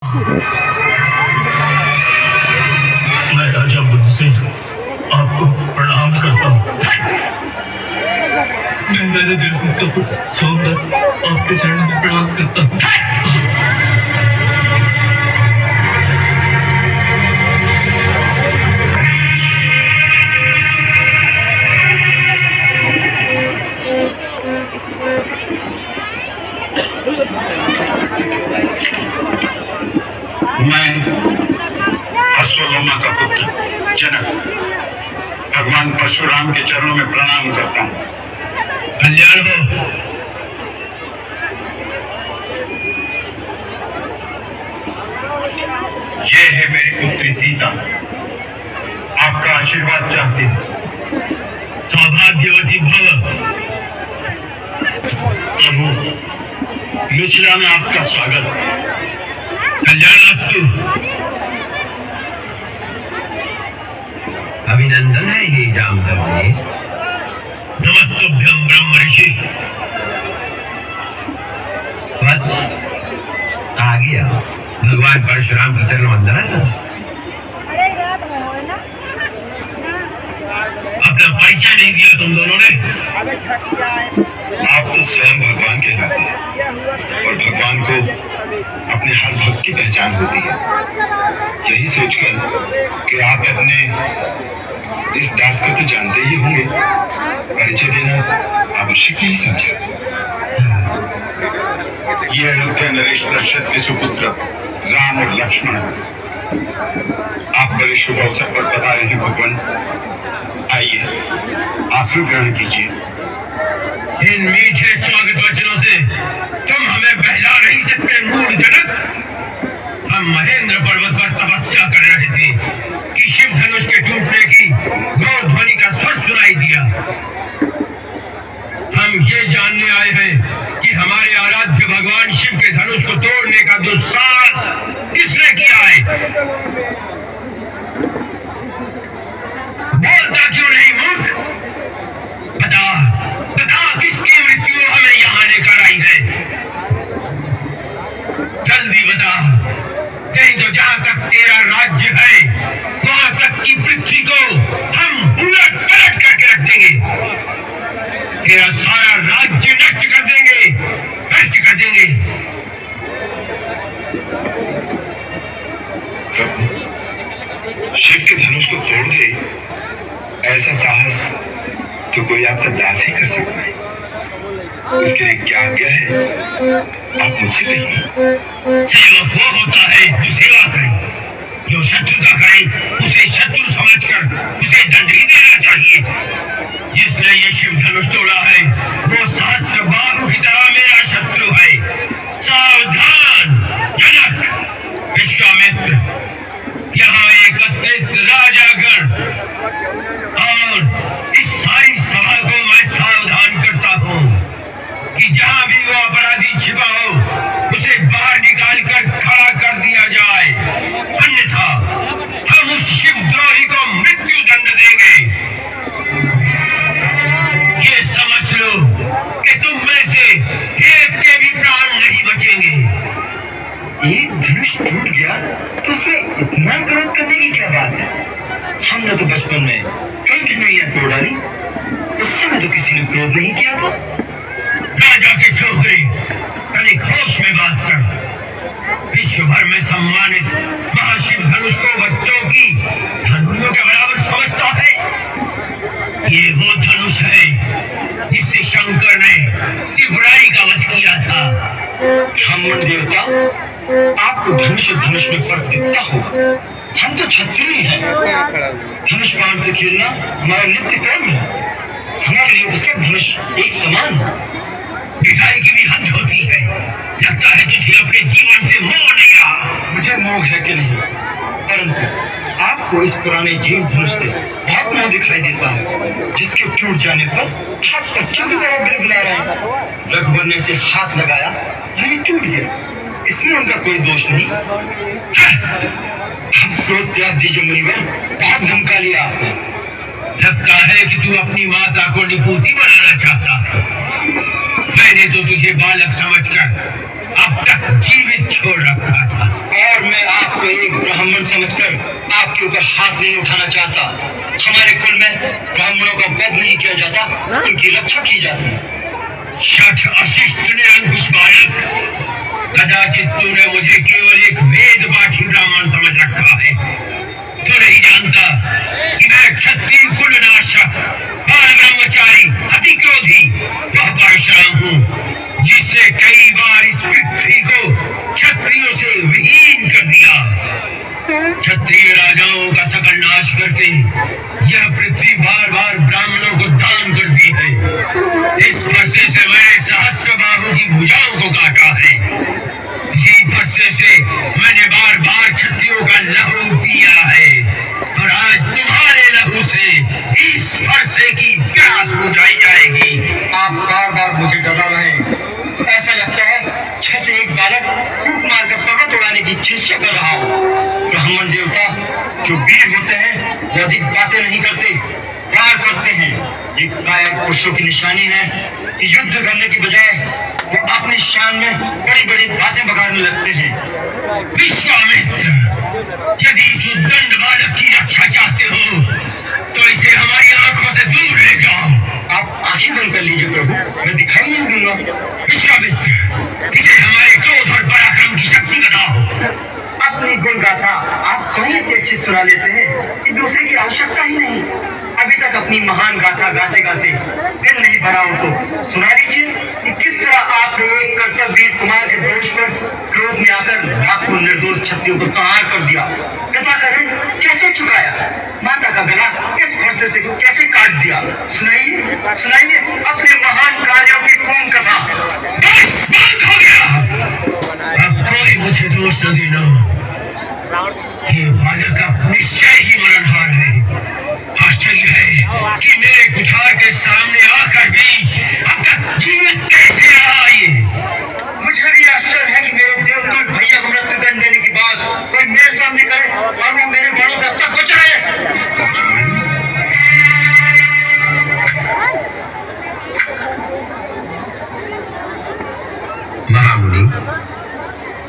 मैं राजा बुद्धसेन आपको प्रणाम करता हूँ। मैं मेरे दिल को कपूर सोमनाथ आपके चरणों में प्रणाम करता हूँ। मैं अश्वत्थामा का पुत्र जनक भगवान परशुराम के चरणों में प्रणाम करता हूँ। कल्याण हो। ये है मेरी पुत्री सीता, आपका आशीर्वाद चाहती हूँ। सौभाग्यवती भव। प्रभु, मिथिला में आपका स्वागत। कल्याणास्तु। अभिनंदन है ये जामदग्नि। नमस्तुभ्यं ब्रह्म ऋषि। वत्स, आ गया भगवान परशुराम की चरण वंदना। अपना परिचय नहीं दिया तुम दोनों ने। आप तो स्वयं भगवान कहलाते हैं और भगवान को अपने हर भक्त की पहचान होती है। यही सोचकर कि आप अपने इस दास को तो जानते ही होंगे, परिचय देना आवश्यक नहीं समझा। ये अयोध्या नरेश दशरथ के सुपुत्र राम और लक्ष्मण। आप बड़े शुभ अवसर पर बता रहे हैं भगवान। आइए, आसन ग्रहण कीजिए। इन मीठे स्वागत वचनों से तुम हमें बहला नहीं सकते मूढ़ जनक। हम महेंद्र पर्वत पर तपस्या कर रहे थे कि शिव धनुष के टूटने की घोर ध्वनि का स्वर सुनाई दिया। हम ये जानने आए हैं कि हमारे आराध्य भगवान शिव के धनुष को तोड़ने का दुस्साहस किसने किया है। बोलता क्यों नहीं मूर्ख? बता बता, किसकी मृत्यु हमें यहाँ लेकर आई है? जल्दी बता, नहीं तो जहाँ तक तेरा राज्य है वहां तक की पृथ्वी को हम उलट पलट करके रख देंगे। तेरा सारा राज्य नष्ट कर देंगे, नष्ट कर देंगे। प्रभु, शिव के धनुष को तोड़ दे, ऐसा साहस तो कोई आपका दास ही कर सकता है। उसके लिए क्या आज्ञा है, आप मुझसे कहिए। सेवक वो होता है जो सेवा करे, जो शत्रुता करे उसे शत्रु समझकर उसे दंड ही देना चाहिए। जिसने ये शिव धनुष तोड़ा है वो सहस्र बाहु की तरह मेरा शत्रु है। सावधान जनक, विश्वामित्र, यहाँ एकत्रित राजागण और इस सारी सभा को मैं सावधान करता हूँ कि जहाँ भी वो अपराधी छिपा हो उसे बाहर निकाल कर खड़ा कर दिया जाए, अन्यथा हम उस शिवद्रोही को मृत्यु दंड देंगे। ये समझ लो कि तुम में से एक के भी प्राण नहीं बचेंगे। एक धनुष टूट गया तो उसमें इतना क्रोध करने की क्या बात है? हमने तो बचपन में कई धनुइयां तोड़ डाली, उस समय तो किसी ने क्रोध नहीं किया था। राजा के छोकरे, तनिक होश में बात कर। विश्व भर में सम्मानित महाशिव धनुष को बच्चों की धनुषों के बराबर समझता है। ये वो धनुष है जिससे शंकर ने त्रिपुरारी का वध किया था। ब्राह्मण देवता, आपको धनुष और धनुष में फर्क दिखता होगा। हम तो क्षत्रिय हैं। धनुष बाण से खेलना हमारा नित्य कर्म है। हमारे लिए तो सब धनुष एक समान है। पिटाई की भी हद होती है। लगता है तुझे अपने जीवन से मोह नहीं रहा। मुझे मोह है कि नहीं, परंतु आपको इस पुराने जीव धनुष से बहुत मोह दिखाई देता है, जिसके टूट जाने पर आप बच्चों की तरह बिलबिला रहे हैं। रघुवर ने इसे हाथ लगाया और ये टूट गया, इसमें उनका कोई दोष नहीं। अब क्रोध त्याग दीजिए मुनिवर, बहुत धमका लिया आपने। लगता है कि तू अपनी माता को निपूती बनाना चाहता है। मैंने तो तुझे बालक समझकर अब तक जीवित छोड़ रखा था। और पर हाथ नहीं उठाना चाहता। हमारे कुल में ब्राह्मणों का वध नहीं किया जाता, उनकी रक्षा की जाती है। शठ अशिष्ट निरंकुश बालक, कदाचित तूने मुझे केवल एक वेद पाठी ब्राह्मण समझ रखा है। तू नहीं जानता कि मैं क्षत्रिय कुल नाशक, बाल ब्रह्मचारी, अति क्रोधी वह परशुराम हूँ जिसने कई बार इस पृथ्वी को क्षत्रियों से विहीन कर दिया। क्षत्रिय राजाओं का सकल नाश करके यह पृथ्वी बार बार ब्राह्मणों को दान करती है। इस फरसे से मैंने सहस्त्रबाहु की भुजाओं को काटा है। इसी फरसे से मैंने बार बार क्षत्रियों का लहू पिया है और आज तुम्हारे लहू से इस फरसे की प्यास बुझाई जाएगी। आप बार बार मुझे डरा रहे हैं। ऐसा लगता है जैसे एक बालक फूंक मारकर पर्वत उड़ाने की चेष्टा कर रहा हो। ब्राह्मण देवता जो वीर होते हैं वो अधिक बातें नहीं करते, प्यार करते हैं। ये कायर पुरुषों की निशानी है कि युद्ध करने की बजाय वो अपनी शान में बड़ी बड़ी बातें बगाड़ने लगते हैं। विश्वामित्र, यदि इस उद्दंड बालक की रक्षा चाहते हो तो इसे हमारी आंखों से दूर ले जाओ। आप आंखें बंद कर लीजिए प्रभु, मैं दिखाई नहीं दूंगा। विश्वामित्र, इसे हमारे क्रोध और पराक्रम की शक्ति बताओ। अपनी गुण गाथा आप स्वयं इतनी अच्छी सुना लेते हैं कि दूसरे की आवश्यकता ही नहीं। अभी तक अपनी महान गाथा गाते गाते दिल नहीं भरा हो तो सुना लीजिए कि किस तरह आपने एक कर्तव्यवीर कुमार के दोष पर क्रोध में आकर लाखों निर्दोष क्षत्रियों को संहार कर दिया। पिता का ऋण कैसे चुकाया, माता का गला इस फरसे से कैसे काट दिया। सुनाइए सुनाइए अपने महान कार्यों की पूर्ण कथा। बस बात हो गया, अब कोई मुझे दोष न देना। ये बालक अब निश्चय ही मरणहार है। आश्चर्य है कि मेरे कुठार के सामने आकर भी अब तक जीवित कैसे रहा ये। मुझे भी आश्चर्य है कि मेरे देवतुल भैया को मृत्युदंड देने की बात कोई मेरे सामने करे और वो मेरे बाणों से अब तक बचा है। महामुनि,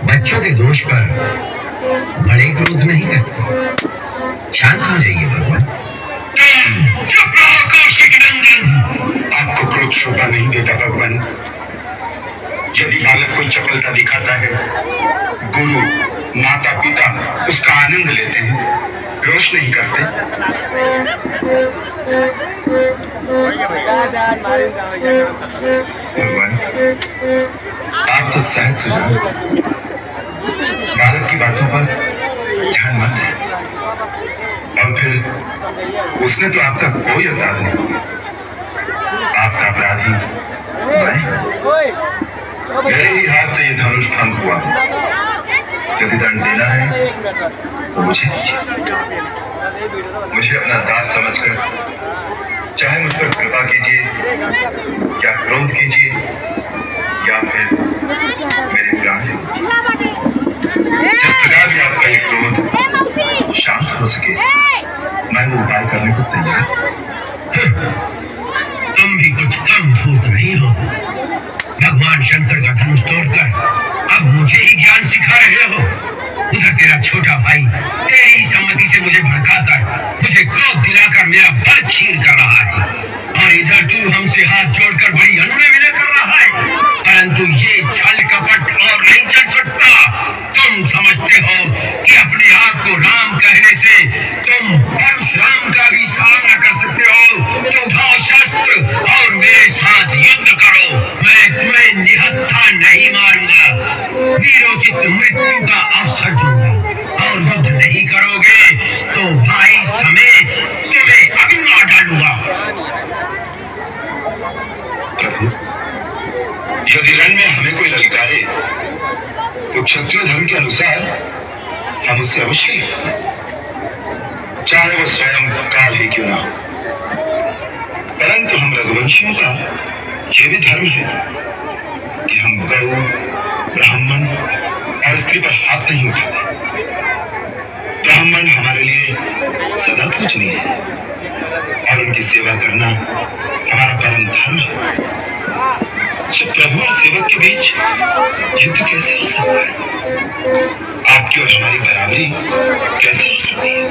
बच्चों के दोष पर बड़े क्रोध नहीं करते। शांत हो जाइए भगवान। चुप रहो कौशिक नंदन। आपको क्रोध शोभा नहीं देता भगवान। यदि बालक कोई चपलता दिखाता है, गुरु माता पिता उसका आनंद लेते हैं, रोष नहीं करते। भगवान, आप तो सहज सुझाव, बालक की बातों पर ध्यान मत दें। और फिर उसने तो आपका कोई अपराध नहीं किया। आपका अपराधी मैं। मेरे ही हाथ से ये धनुष भंग हुआ। यदि दंड देना है तो मुझे दीजिए। मुझे अपना दास समझकर चाहे मुझ पर कृपा कीजिए या क्रोध कीजिए या फिर मेरे प्राण लीजिए। जिस प्रकार भी आपका ये क्रोध शांत हो सके, मैं वो उपाय करने को तैयार हूं। तुम भी कुछ कम धूत नहीं हो। भगवान शंकर का धनुष तोड़कर अब मुझे ही ज्ञान सिखा रहे हो। उधर तेरा छोटा भाई तेरी सम्मति से मुझे भड़काता है, मुझे क्रोध दिलाकर मेरा बल छीन कर रहा है, और इधर तू हमसे हाथ जोड़कर बड़ी अनुनय विनय कर रहा है। परंतु ये छल कपट और नहीं चल सकता। तुम समझते हो कि अपने आप को राम कहने से तुम परशुराम का भी सामना कर सकते हो, तो उठाओ शस्त्र और मेरे साथ युद्ध करो। मैं तुम्हें निहत्था नहीं मारूंगा, वीरोचित मृत्यु का अवसर दूंगा, और युद्ध नहीं करोगे तो भाई समेत तुम्हें अभी मार डालूंगा। प्रभु, यदि रण में हमें कोई ललकारे तो क्षत्रिय धर्म के अनुसार हम उससे अवश्य, चाहे वो स्वयं काल ही क्यों ना हो। परंतु हम रघुवंशियों का ये भी धर्म है कि हम गौ, ब्राह्मण और स्त्री पर हाथ नहीं उठाते। ब्राह्मण हमारे लिए सदा पूजनीय है और उनकी सेवा करना हमारा परम धर्म है। प्रभु और सेवक के बीच युद्ध कैसे हो सकता है? आपकी और हमारी बराबरी कैसे हो सकती है?